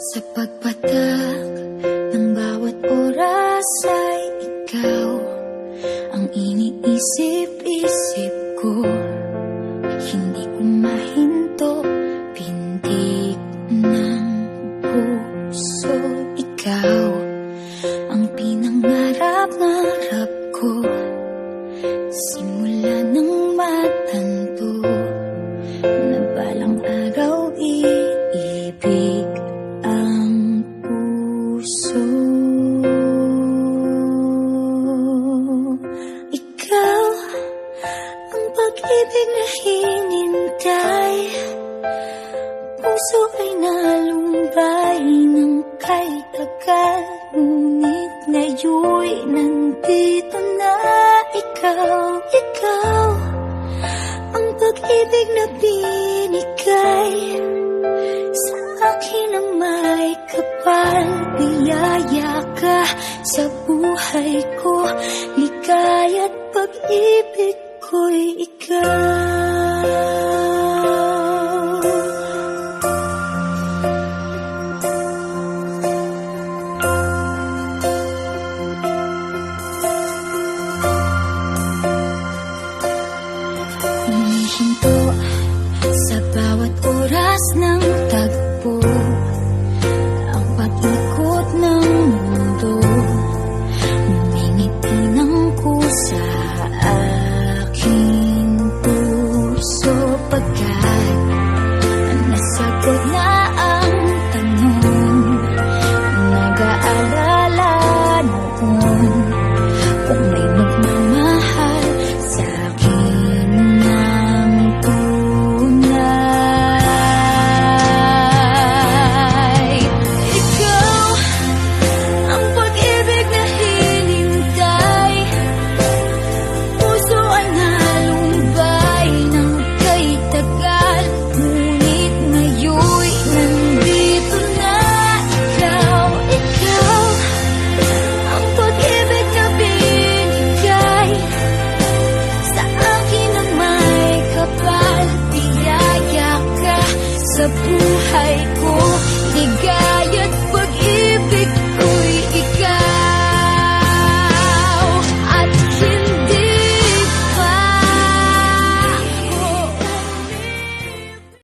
Sa pagpatak ng bawat oras ay ikaw ang iniisip-isip ko. Hindi ko mahinto, pintig ng puso. Ikaw ang pinangarap-ngarap ko, simula ng matanto na balang araw iibig ang puso. Ikaw ang pag-ibig na hinintay, puso ay nalumbay ng kay tagal, ngunit ngayon'y nandito na ikaw. Ikaw ang pag-ibig na binigay sa akin ang may kapal. Biyaya ka sa buhay ko, ligaya't pag-ibig ko'y ikaw. Humihinto sa bawat oras ng tagpo, ang pag-ikot ng mundo, ngumingiti ng kusa aking puso. Pagkat nasagot na ang tanong, nag-aalala noon kung may magmamahal sa akin ng tunay. Ikaw ang pag-ibig na hinintay, puso ay nalumbay ng kay tagal, ngunit ngayon'y nandito na ikaw. Ikaw ang pag-ibig na binigay sa akin ang may kapal. Biyaya ka sa buhay ko,